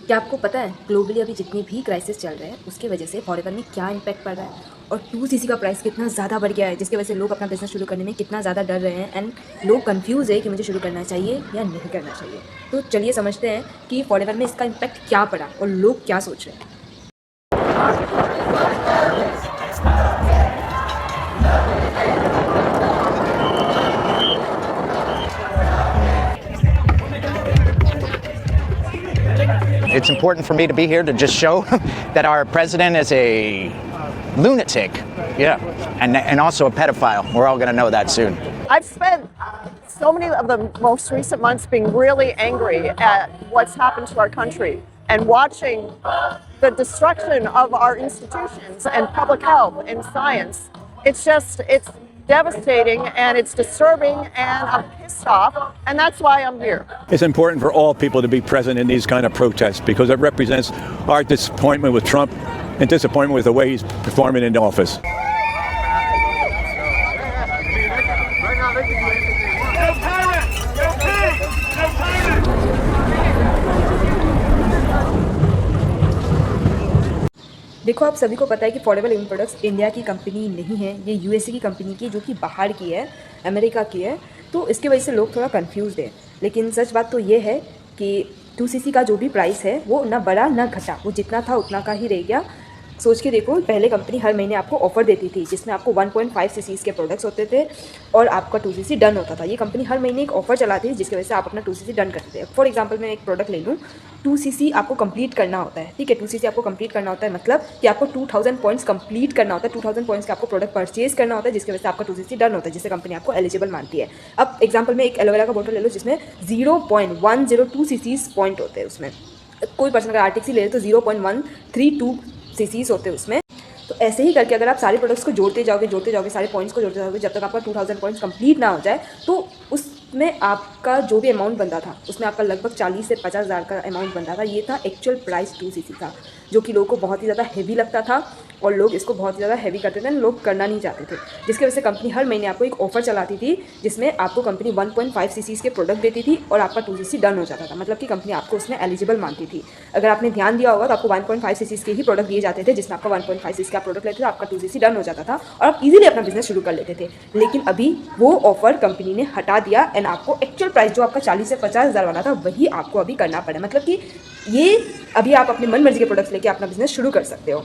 क्या आपको पता है ग्लोबली अभी जितनी भी क्राइसिस चल रहे हैं उसके वजह से फॉरेवर में क्या इम्पैक्ट पड़ रहा है और 2cc का प्राइस कितना ज़्यादा बढ़ गया है, जिसकी वजह से लोग अपना बिजनेस शुरू करने में कितना ज़्यादा डर रहे हैं एंड लोग कंफ्यूज है कि मुझे शुरू करना चाहिए या नहीं करना चाहिए। तो चलिए समझते हैं कि फॉरेवर में इसका इम्पैक्ट क्या पड़ा और लोग क्या सोच रहे हैं। It's important for me to be here to just show that our president is a lunatic, yeah, and also a pedophile. We're all going to know that soon. I've spent so many of the most recent months being really angry at what's happened to our country and watching the destruction of our institutions and public health and science. It's devastating and it's disturbing and I'm pissed off, and that's why I'm here. It's important for all people to be present in these kind of protests because it represents our disappointment with Trump and disappointment with the way he's performing in office. देखो, आप सभी को पता है कि forever living products India की company नहीं है, ये यूएसए की कंपनी की, जो कि बाहर की है, अमेरिका की है। तो इसकी वजह से लोग थोड़ा कंफ्यूज्ड है। लेकिन सच बात तो ये है कि 2cc का जो भी प्राइस है वो ना बढ़ा ना घटा, वो जितना था उतना का ही रह गया। सोच के देखो, पहले कंपनी हर महीने आपको ऑफर देती थी जिसमें आपको 1.5 cc के प्रोडक्ट्स होते थे और आपका 2cc डन होता था। ये कंपनी हर महीने एक ऑफर चलाती थी जिसकी वजह से आप अपना 2cc डन करते थे। फॉर एग्जांपल मैं एक प्रोडक्ट ले लूँ, 2cc आपको कंप्लीट करना होता है, ठीक है। 2cc आपको कंप्लीट करना होता है मतलब कि आपको 2000 पॉइंट्स कंप्लीट करना होता है, 2000 पॉइंट्स का आपको प्रोडक्ट परचेज करना होता है, जिसकी वजह से आपका 2cc डन होता है, जिससे कंपनी आपको एलिजिबल मानती है। अब एग्जाम्पल में एक एलोवेरा का बोतल ले लो जिसमें 0.102 cc पॉइंट होते हैं। उसमें कोई पर्सन अगर आर्टिक्स ले तो 0.132 cc होते हैं उसमें। तो ऐसे ही करके अगर आप सारे प्रोडक्ट्स को जोड़ते जाओगे, सारे पॉइंट्स को जोड़ते जाओगे, जब तक आपका 2000 पॉइंट्स कंप्लीट ना हो जाए, तो उसमें आपका जो भी अमाउंट बनता था उसमें आपका लगभग 40 से 50 हज़ार का अमाउंट बनता था। ये था एक्चुअल प्राइस 2cc का, जो कि लोगों को बहुत ही ज़्यादा हैवी लगता था और लोग इसको बहुत ही ज़्यादा हैवी करते थे, लोग करना नहीं चाहते थे। जिसकी वजह से कंपनी हर महीने आपको एक ऑफर चलाती थी जिसमें आपको कंपनी 1.5 cc के प्रोडक्ट देती थी और आपका 2cc डन हो जाता था, मतलब कि कंपनी आपको उसमें एलिजिबल मानती थी। अगर आपने ध्यान दिया होगा तो आपको 1.5 cc के ही प्रोडक्ट दिए जाते थे, जिसमें आपका 1.5 cc का प्रोडक्ट लेते थे, आपका 2cc डन हो जाता था और आप इजीली अपना बिजनेस शुरू कर लेते थे। लेकिन अभी वो ऑफर कंपनी ने हटा दिया एंड आपको एक्चुअल प्राइस जो आपका 40 से 50 हज़ार वाला था वही आपको अभी करना पड़ा। मतलब कि ये अभी आप अपनी मन मर्जी के प्रोडक्ट्स लेके अपना बिजनेस शुरू कर सकते हो।